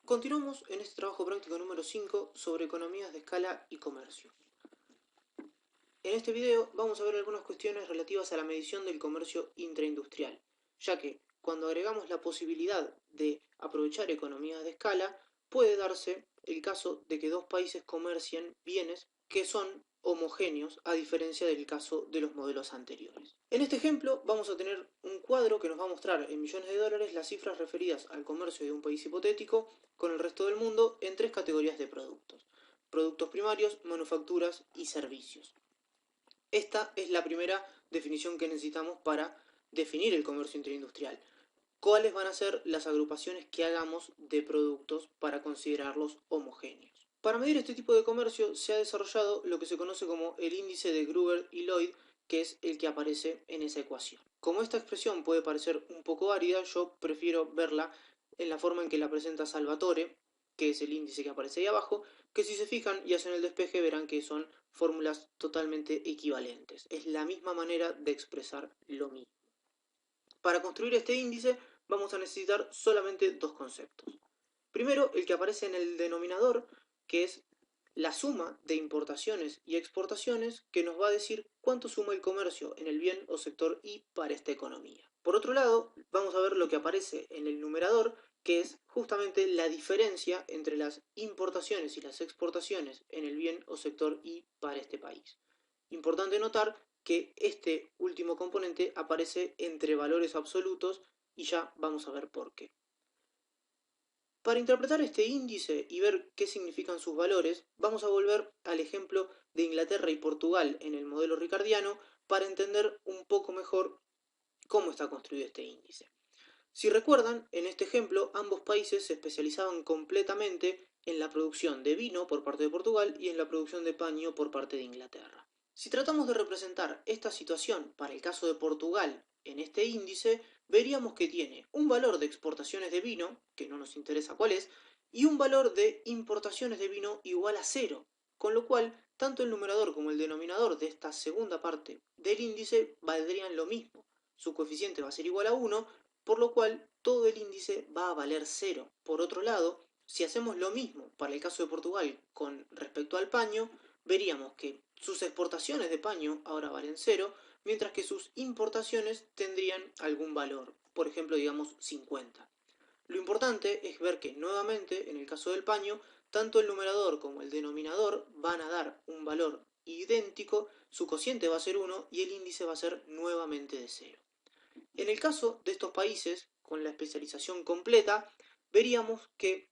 Continuamos en este trabajo práctico número 5 sobre economías de escala y comercio. En este video vamos a ver algunas cuestiones relativas a la medición del comercio intraindustrial, ya que cuando agregamos la posibilidad de aprovechar economías de escala, puede darse el caso de que dos países comercien bienes que son homogéneos, a diferencia del caso de los modelos anteriores. En este ejemplo vamos a tener un cuadro que nos va a mostrar en millones de dólares las cifras referidas al comercio de un país hipotético con el resto del mundo en tres categorías de productos: productos primarios, manufacturas y servicios. Esta es la primera definición que necesitamos para definir el comercio interindustrial. ¿Cuáles van a ser las agrupaciones que hagamos de productos para considerarlos homogéneos? Para medir este tipo de comercio se ha desarrollado lo que se conoce como el índice de Gruber y Lloyd, que es el que aparece en esa ecuación. Como esta expresión puede parecer un poco árida, yo prefiero verla en la forma en que la presenta Salvatore, que es el índice que aparece ahí abajo, que si se fijan y hacen el despeje verán que son fórmulas totalmente equivalentes. Es la misma manera de expresar lo mismo. Para construir este índice vamos a necesitar solamente dos conceptos. Primero, el que aparece en el denominador, que es la suma de importaciones y exportaciones, que nos va a decir cuánto suma el comercio en el bien o sector I para esta economía. Por otro lado, vamos a ver lo que aparece en el numerador, que es justamente la diferencia entre las importaciones y las exportaciones en el bien o sector I para este país. Importante notar que este último componente aparece entre valores absolutos y ya vamos a ver por qué. Para interpretar este índice y ver qué significan sus valores, vamos a volver al ejemplo de Inglaterra y Portugal en el modelo ricardiano para entender un poco mejor cómo está construido este índice. Si recuerdan, en este ejemplo ambos países se especializaban completamente en la producción de vino por parte de Portugal y en la producción de paño por parte de Inglaterra. Si tratamos de representar esta situación para el caso de Portugal en este índice, veríamos que tiene un valor de exportaciones de vino, que no nos interesa cuál es, y un valor de importaciones de vino igual a 0, con lo cual tanto el numerador como el denominador de esta segunda parte del índice valdrían lo mismo. Su coeficiente va a ser igual a 1, por lo cual todo el índice va a valer 0. Por otro lado, si hacemos lo mismo para el caso de Portugal con respecto al paño, veríamos que sus exportaciones de paño ahora valen 0, mientras que sus importaciones tendrían algún valor, por ejemplo, digamos 50. Lo importante es ver que nuevamente, en el caso del paño, tanto el numerador como el denominador van a dar un valor idéntico, su cociente va a ser 1 y el índice va a ser nuevamente de 0. En el caso de estos países, con la especialización completa, veríamos que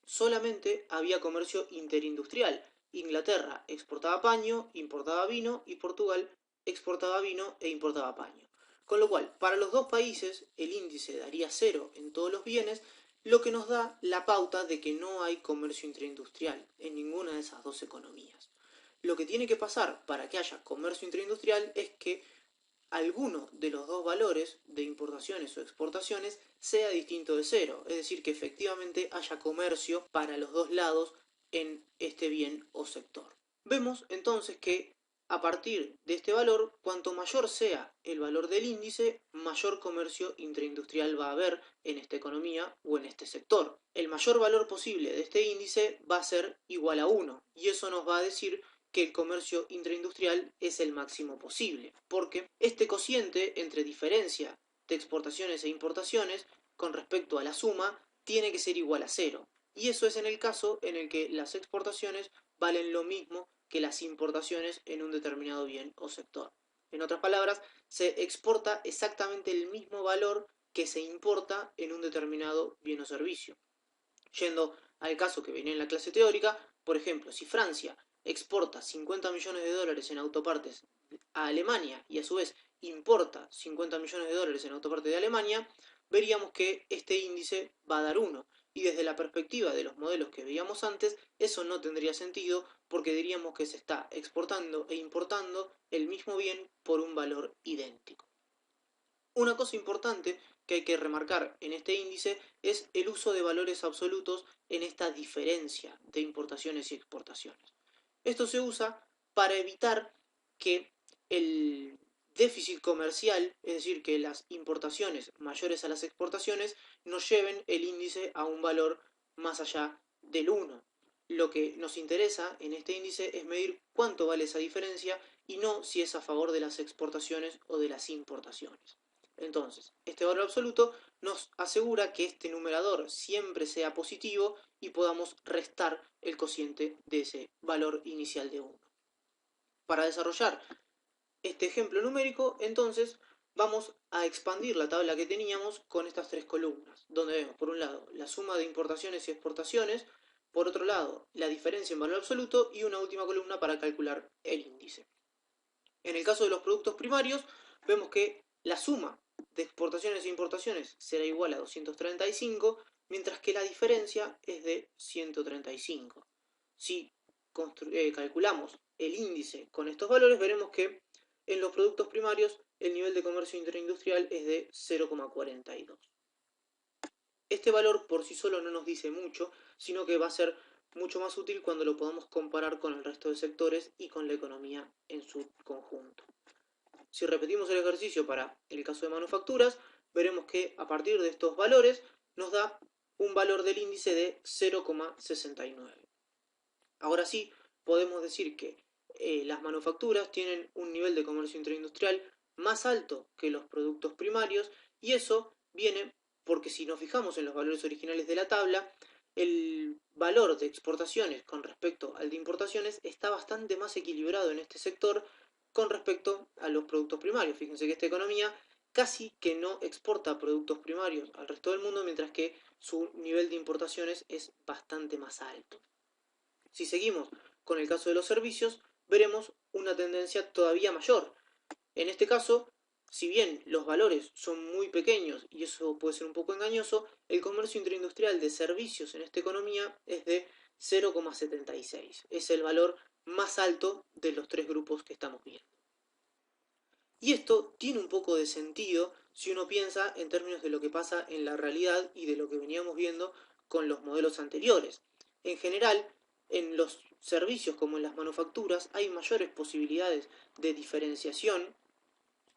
solamente había comercio interindustrial. Inglaterra exportaba paño, importaba vino y Portugal exportaba vino e importaba paño. Con lo cual, para los dos países el índice daría 0 en todos los bienes, lo que nos da la pauta de que no hay comercio intraindustrial en ninguna de esas dos economías. Lo que tiene que pasar para que haya comercio intraindustrial es que alguno de los dos valores de importaciones o exportaciones sea distinto de 0, es decir, que efectivamente haya comercio para los dos lados en este bien o sector. Vemos entonces que a partir de este valor, cuanto mayor sea el valor del índice, mayor comercio intraindustrial va a haber en esta economía o en este sector. El mayor valor posible de este índice va a ser igual a 1, y eso nos va a decir que el comercio intraindustrial es el máximo posible, porque este cociente entre diferencia de exportaciones e importaciones con respecto a la suma tiene que ser igual a 0. Y eso es en el caso en el que las exportaciones valen lo mismo que las importaciones en un determinado bien o sector. En otras palabras, se exporta exactamente el mismo valor que se importa en un determinado bien o servicio. Yendo al caso que viene en la clase teórica, por ejemplo, si Francia exporta 50 millones de dólares en autopartes a Alemania y a su vez importa 50 millones de dólares en autopartes de Alemania, veríamos que este índice va a dar 1. Y desde la perspectiva de los modelos que veíamos antes, eso no tendría sentido porque diríamos que se está exportando e importando el mismo bien por un valor idéntico. Una cosa importante que hay que remarcar en este índice es el uso de valores absolutos en esta diferencia de importaciones y exportaciones. Esto se usa para evitar que el déficit comercial, es decir, que las importaciones mayores a las exportaciones, nos lleven el índice a un valor más allá del 1. Lo que nos interesa en este índice es medir cuánto vale esa diferencia y no si es a favor de las exportaciones o de las importaciones. Entonces, este valor absoluto nos asegura que este numerador siempre sea positivo y podamos restar el cociente de ese valor inicial de 1. Para desarrollar este ejemplo numérico, entonces, vamos a expandir la tabla que teníamos con estas tres columnas, donde vemos, por un lado, la suma de importaciones y exportaciones, por otro lado, la diferencia en valor absoluto y una última columna para calcular el índice. En el caso de los productos primarios, vemos que la suma de exportaciones e importaciones será igual a 235, mientras que la diferencia es de 135. Si calculamos el índice con estos valores, veremos que en los productos primarios el nivel de comercio interindustrial es de 0,42. Este valor por sí solo no nos dice mucho, sino que va a ser mucho más útil cuando lo podamos comparar con el resto de sectores y con la economía en su conjunto. Si repetimos el ejercicio para el caso de manufacturas, veremos que a partir de estos valores nos da un valor del índice de 0,69. Ahora sí, podemos decir que las manufacturas tienen un nivel de comercio interindustrial más alto que los productos primarios, y eso viene porque si nos fijamos en los valores originales de la tabla, el valor de exportaciones con respecto al de importaciones está bastante más equilibrado en este sector con respecto a los productos primarios. Fíjense que esta economía casi que no exporta productos primarios al resto del mundo, mientras que su nivel de importaciones es bastante más alto. Si seguimos con el caso de los servicios, veremos una tendencia todavía mayor. En este caso, si bien los valores son muy pequeños y eso puede ser un poco engañoso, el comercio interindustrial de servicios en esta economía es de 0,76. Es el valor más alto de los tres grupos que estamos viendo. Y esto tiene un poco de sentido si uno piensa en términos de lo que pasa en la realidad y de lo que veníamos viendo con los modelos anteriores. En general, en los servicios como en las manufacturas hay mayores posibilidades de diferenciación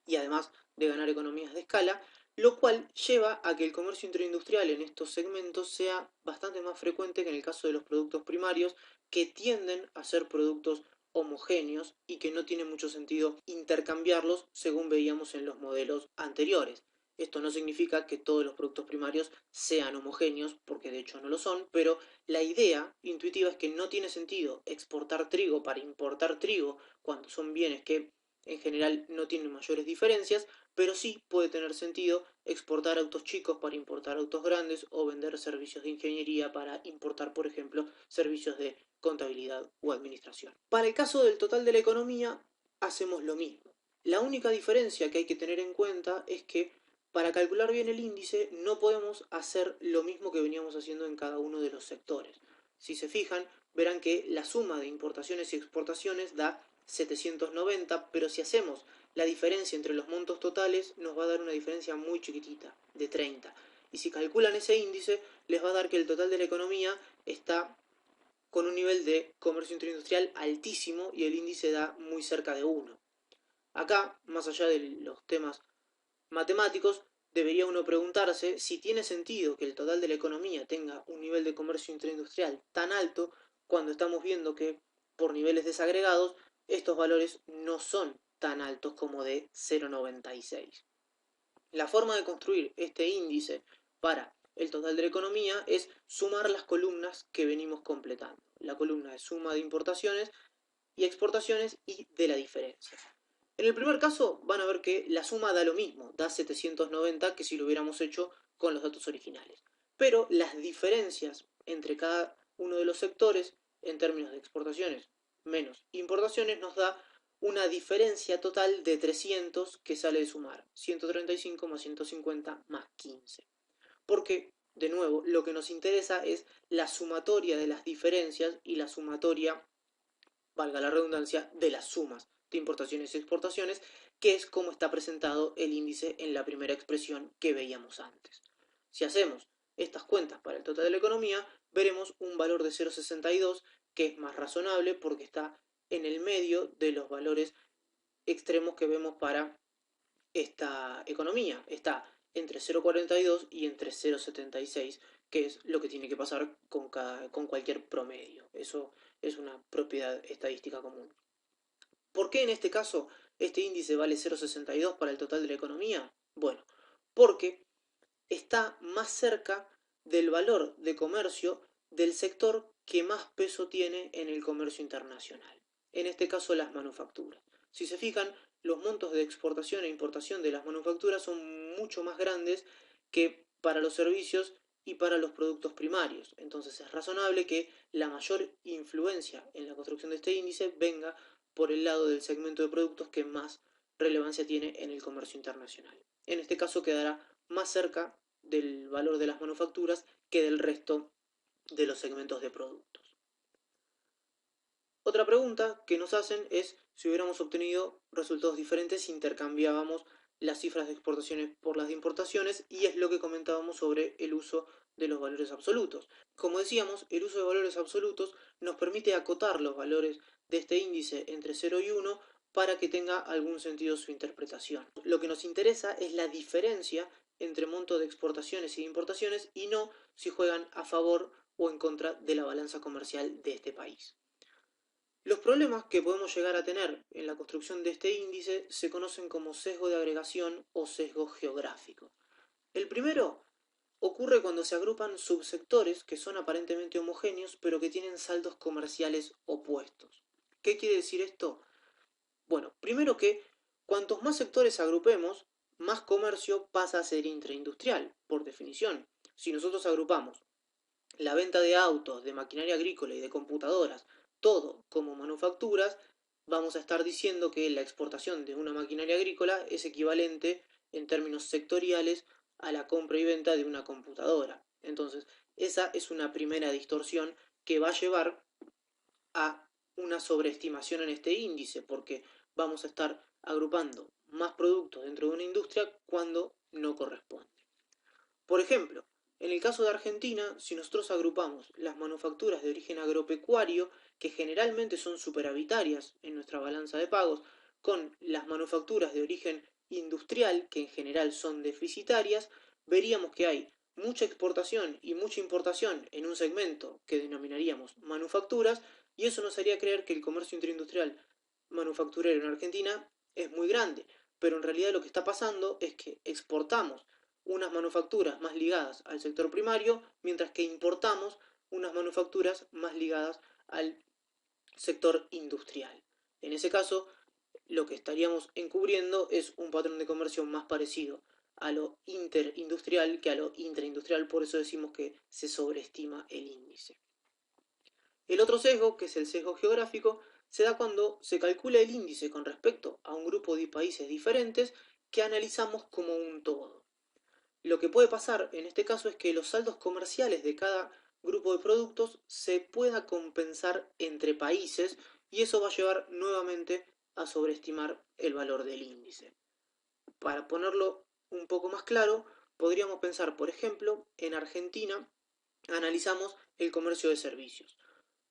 y además de ganar economías de escala, lo cual lleva a que el comercio interindustrial en estos segmentos sea bastante más frecuente que en el caso de los productos primarios, que tienden a ser productos homogéneos y que no tiene mucho sentido intercambiarlos según veíamos en los modelos anteriores. Esto no significa que todos los productos primarios sean homogéneos, porque de hecho no lo son, pero la idea intuitiva es que no tiene sentido exportar trigo para importar trigo cuando son bienes que en general no tienen mayores diferencias, pero sí puede tener sentido exportar autos chicos para importar autos grandes o vender servicios de ingeniería para importar, por ejemplo, servicios de contabilidad o administración. Para el caso del total de la economía, hacemos lo mismo. La única diferencia que hay que tener en cuenta es que para calcular bien el índice no podemos hacer lo mismo que veníamos haciendo en cada uno de los sectores. Si se fijan, verán que la suma de importaciones y exportaciones da 790, pero si hacemos la diferencia entre los montos totales nos va a dar una diferencia muy chiquitita, de 30. Y si calculan ese índice, les va a dar que el total de la economía está con un nivel de comercio interindustrial altísimo y el índice da muy cerca de 1. Acá, más allá de los temas matemáticos, debería uno preguntarse si tiene sentido que el total de la economía tenga un nivel de comercio interindustrial tan alto cuando estamos viendo que por niveles desagregados estos valores no son tan altos como de 0,96. La forma de construir este índice para el total de la economía es sumar las columnas que venimos completando. La columna de suma de importaciones y exportaciones y de la diferencia. En el primer caso van a ver que la suma da lo mismo, da 790 que si lo hubiéramos hecho con los datos originales. Pero las diferencias entre cada uno de los sectores en términos de exportaciones menos importaciones nos da una diferencia total de 300 que sale de sumar 135 más 150 más 15. Porque, de nuevo, lo que nos interesa es la sumatoria de las diferencias y la sumatoria, valga la redundancia, de las sumas de importaciones y exportaciones, que es como está presentado el índice en la primera expresión que veíamos antes. Si hacemos estas cuentas para el total de la economía, veremos un valor de 0,62 que es más razonable porque está en el medio de los valores extremos que vemos para esta economía. Está entre 0,42 y entre 0,76, que es lo que tiene que pasar con cualquier promedio. Eso es una propiedad estadística común. ¿Por qué en este caso este índice vale 0,62 para el total de la economía? Bueno, porque está más cerca del valor de comercio del sector que más peso tiene en el comercio internacional. En este caso, las manufacturas. Si se fijan, los montos de exportación e importación de las manufacturas son mucho más grandes que para los servicios y para los productos primarios. Entonces es razonable que la mayor influencia en la construcción de este índice venga por el lado del segmento de productos que más relevancia tiene en el comercio internacional. En este caso quedará más cerca del valor de las manufacturas que del resto de los segmentos de productos. Otra pregunta que nos hacen es si hubiéramos obtenido resultados diferentes si intercambiábamos las cifras de exportaciones por las de importaciones, y es lo que comentábamos sobre el uso de los valores absolutos. Como decíamos, el uso de valores absolutos nos permite acotar los valores de este índice entre 0 y 1 para que tenga algún sentido su interpretación. Lo que nos interesa es la diferencia entre monto de exportaciones y de importaciones, y no si juegan a favor o en contra de la balanza comercial de este país. Los problemas que podemos llegar a tener en la construcción de este índice se conocen como sesgo de agregación o sesgo geográfico. El primero ocurre cuando se agrupan subsectores que son aparentemente homogéneos pero que tienen saldos comerciales opuestos. ¿Qué quiere decir esto? Bueno, primero que cuantos más sectores agrupemos, más comercio pasa a ser intraindustrial, por definición. Si nosotros agrupamos la venta de autos, de maquinaria agrícola y de computadoras, todo como manufacturas, vamos a estar diciendo que la exportación de una maquinaria agrícola es equivalente en términos sectoriales a la compra y venta de una computadora. Entonces, esa es una primera distorsión que va a llevar a una sobreestimación en este índice, porque vamos a estar agrupando más productos dentro de una industria cuando no corresponde. Por ejemplo, en el caso de Argentina, si nosotros agrupamos las manufacturas de origen agropecuario, que generalmente son superavitarias en nuestra balanza de pagos, con las manufacturas de origen industrial, que en general son deficitarias, veríamos que hay mucha exportación y mucha importación en un segmento que denominaríamos manufacturas, y eso nos haría creer que el comercio interindustrial manufacturero en Argentina es muy grande, pero en realidad lo que está pasando es que exportamos unas manufacturas más ligadas al sector primario, mientras que importamos unas manufacturas más ligadas al sector industrial. En ese caso, lo que estaríamos encubriendo es un patrón de comercio más parecido a lo interindustrial que a lo intraindustrial, por eso decimos que se sobreestima el índice. El otro sesgo, que es el sesgo geográfico, se da cuando se calcula el índice con respecto a un grupo de países diferentes que analizamos como un todo. Lo que puede pasar en este caso es que los saldos comerciales de cada grupo de productos se pueda compensar entre países, y eso va a llevar nuevamente a sobreestimar el valor del índice. Para ponerlo un poco más claro, podríamos pensar, por ejemplo, en Argentina analizamos el comercio de servicios.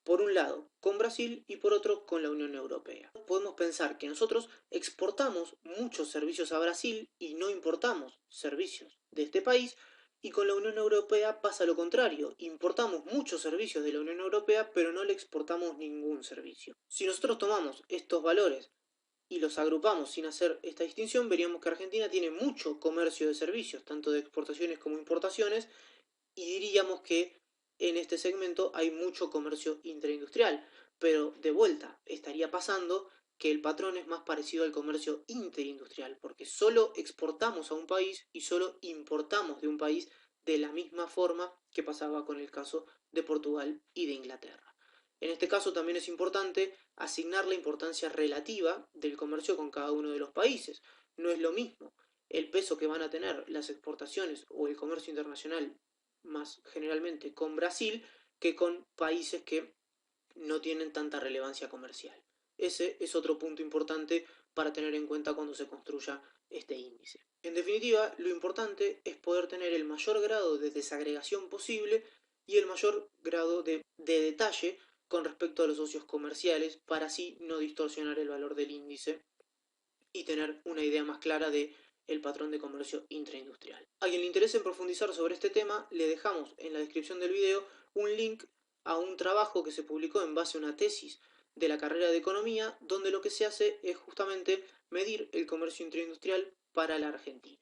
Por un lado con Brasil y por otro con la Unión Europea. Podemos pensar que nosotros exportamos muchos servicios a Brasil y no importamos servicios de este país, y con la Unión Europea pasa lo contrario, importamos muchos servicios de la Unión Europea pero no le exportamos ningún servicio. Si nosotros tomamos estos valores y los agrupamos sin hacer esta distinción, veríamos que Argentina tiene mucho comercio de servicios, tanto de exportaciones como importaciones, y diríamos que en este segmento hay mucho comercio intraindustrial, pero de vuelta estaría pasando que el patrón es más parecido al comercio interindustrial, porque solo exportamos a un país y solo importamos de un país, de la misma forma que pasaba con el caso de Portugal y de Inglaterra. En este caso también es importante asignar la importancia relativa del comercio con cada uno de los países. No es lo mismo el peso que van a tener las exportaciones o el comercio internacional, más generalmente con Brasil, que con países que no tienen tanta relevancia comercial. Ese es otro punto importante para tener en cuenta cuando se construya este índice. En definitiva, lo importante es poder tener el mayor grado de desagregación posible y el mayor grado de detalle con respecto a los socios comerciales, para así no distorsionar el valor del índice y tener una idea más clara de el patrón de comercio intraindustrial. A quien le interese profundizar sobre este tema, le dejamos en la descripción del video un link a un trabajo que se publicó en base a una tesis de la carrera de Economía, donde lo que se hace es justamente medir el comercio intraindustrial para la Argentina.